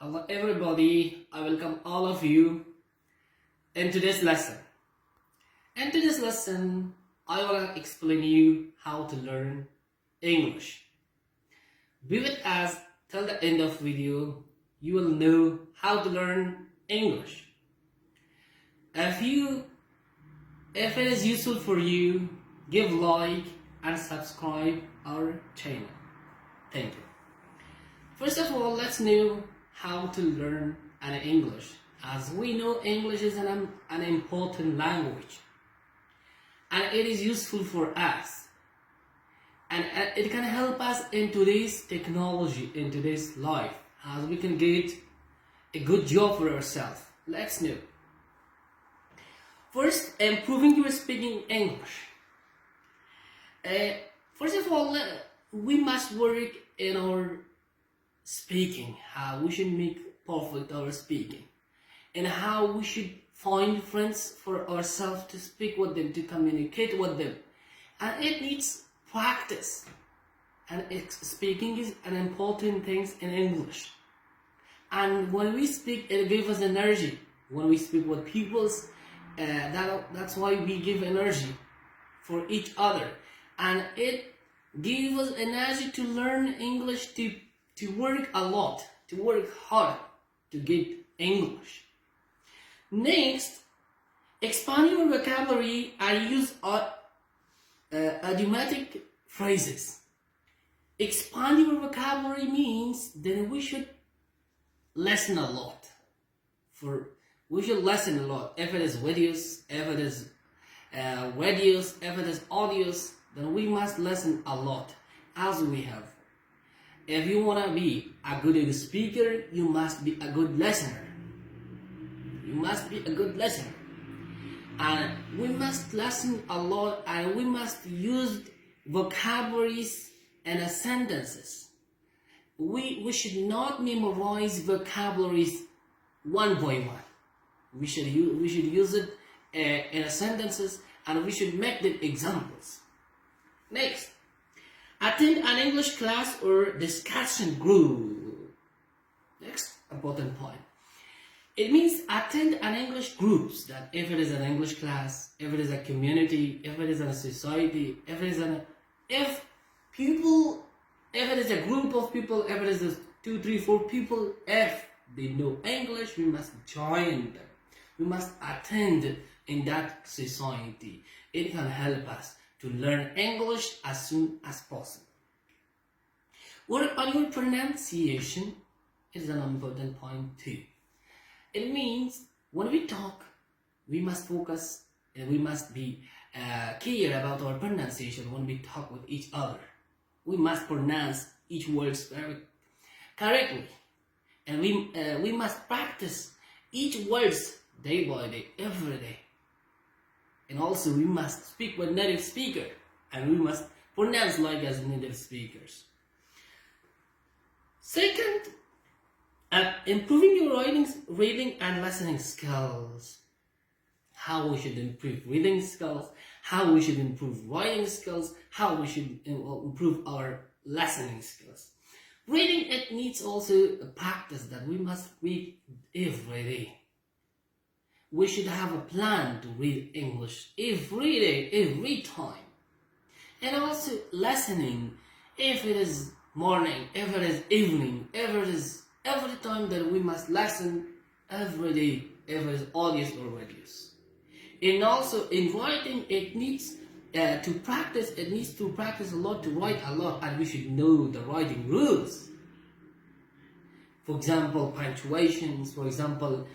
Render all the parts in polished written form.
Hello everybody, I welcome all of you in today's lesson. In today's lesson, I will explain you how to learn English. Be with us till the end of video. You will know how to learn English. If it is useful for you, give like and subscribe our channel. Thank you. First of all, let's know how to learn an English. As we know, English is an important language, and it is useful for us, and it can help us in today's technology, in today's life, as we can get a good job for ourselves. Let's know. First, improving your speaking English. First of all, we must work in our speaking, how we should make perfect our speaking, and how we should find friends for ourselves to speak with them, to communicate with them, and it needs practice. And speaking is an important thing in English, and when we speak, it gives us energy. When we speak with people's, that's why we give energy for each other, and it gives us energy to learn English, to work a lot, to work hard to get English. Next, expand your vocabulary and use idiomatic phrases. Expand your vocabulary means that we should listen a lot. We should listen a lot. If it is videos, if it is audios, then we must listen a lot, as we have. If you want to be a good speaker, you must be a good listener. You must be a good listener. And we must listen a lot, and we must use vocabularies and sentences. We should not memorize vocabularies one by one. We should use it in sentences, and we should make the examples. Next, attend an English class or discussion group. Next important point. It means attend an English groups, that if it is an English class, if it is a community, if it is a society, if it is a group of people, if it is 2, 3, 4 people, if they know English, we must join them. We must attend in that society. It can help us to learn English as soon as possible. Work on your pronunciation is an important point too. It means when we talk, we must focus and we must be care about our pronunciation when we talk with each other. We must pronounce each word very correctly, and we must practice each words day by day, every day. And also we must speak with native speaker, and we must pronounce like as native speakers. Second, improving your reading and listening skills. How we should improve reading skills, how we should improve writing skills, how we should improve our listening skills. Reading, it needs also a practice, that we must read every day. We should have a plan to read English every day, every time. And also listening, if it is morning, if it is evening, if it is every time, that we must listen every day, if it is audios or videos. And also in writing, it needs to practice a lot, to write a lot, and we should know the writing rules. For example, punctuations, for example,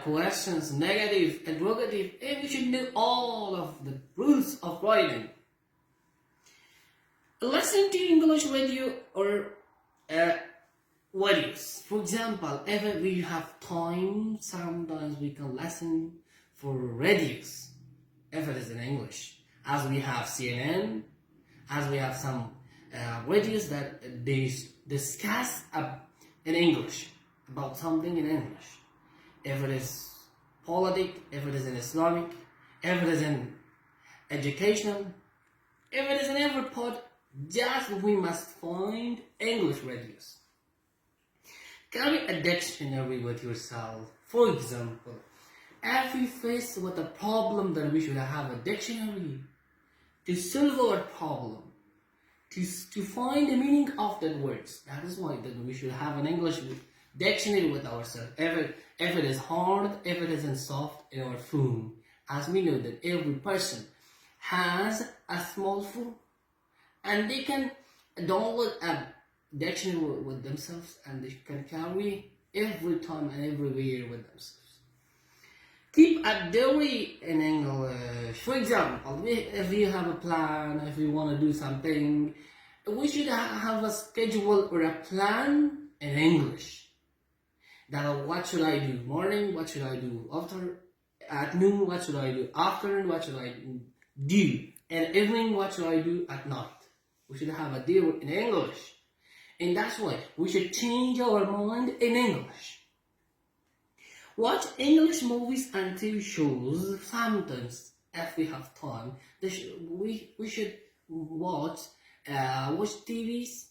questions, negative, interrogative, and we should know all of the rules of writing. Listen to English radio or videos. For example, if we have time, sometimes we can listen for radios, if it is in English, as we have CNN, as we have some radios that they discuss in English, about something in English. If it is politics, if it is in Islamic, if it is in educational, if it is in every part, just we must find English radios. Carry a dictionary with yourself. For example, if we face with a problem, then we should have a dictionary to solve our problem, to find the meaning of the words. That is why then we should have an English dictionary with ourselves. If it is hard, if it isn't soft in our phone, as we know that every person has a small phone, and they can download a dictionary with themselves, and they can carry every time and everywhere with themselves. Keep a diary in English. For example, if you have a plan, if you want to do something, we should have a schedule or a plan in English. That what should I do morning, what should I do after, at noon, what should I do afternoon, what should I do, and evening, what should I do at night. We should have a deal in English. And that's why we should change our mind in English. Watch English movies and TV shows sometimes if we have time. We should watch TVs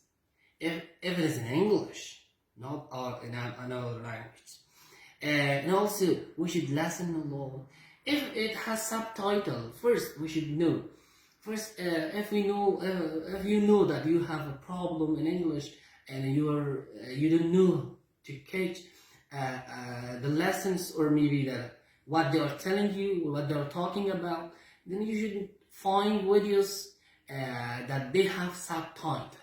if it is in English, not in another language. And also we should listen a lot. If it has subtitles, first we should know. First, if you know that you have a problem in English and you don't know to catch the lessons, or maybe what they are telling you, what they are talking about, then you should find videos that they have subtitles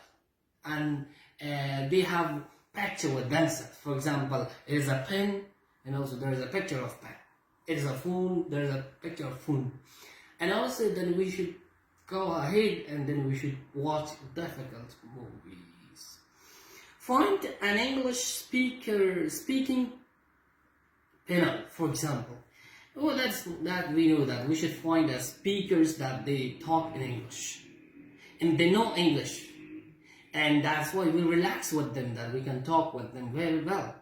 and they have picture with themselves. For example, it is a pen, and also there is a picture of pen. It is a phone, there is a picture of phone. And also then we should go ahead and then we should watch difficult movies. Find an English speaking panel, for example. Well, that we know that we should find speakers that they talk in English and they know English, and that's why we relax with them, that we can talk with them very well.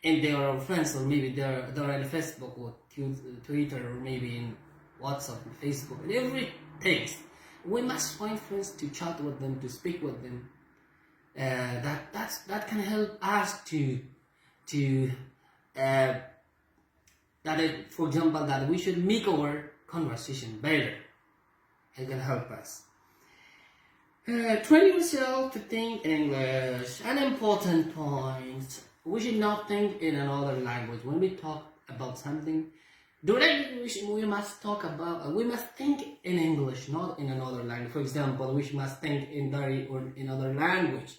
And they are our friends, or maybe they're on Facebook or Twitter, or maybe in WhatsApp and Facebook and everything. We must find friends to chat with them, to speak with them. That can help us for example, that we should make our conversation better. It can help us. Train yourself to think in English. An important point: we should not think in another language when we talk about something. Directly, we must think in English, not in another language. For example, we must think in Dari or in other language,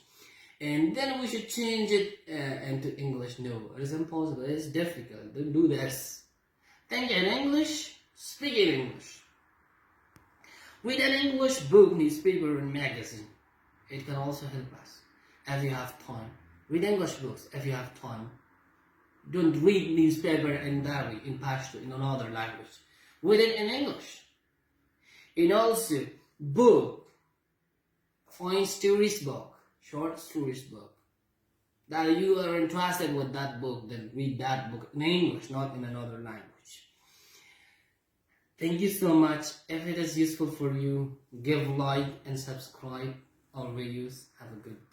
and then we should change it into English. No, it is impossible. It is difficult. Don't do this. Think in English, speak in English. Read an English book, newspaper, and magazine. It can also help us if you have time. Read English books if you have time. Don't read newspaper and Dari in Pashto, in another language. Read it in English. And also, book. Find stories book, short stories book. That you are interested with that book, then read that book in English, not in another language. Thank you so much. If it is useful for you, give like and subscribe our videos. Have a good day.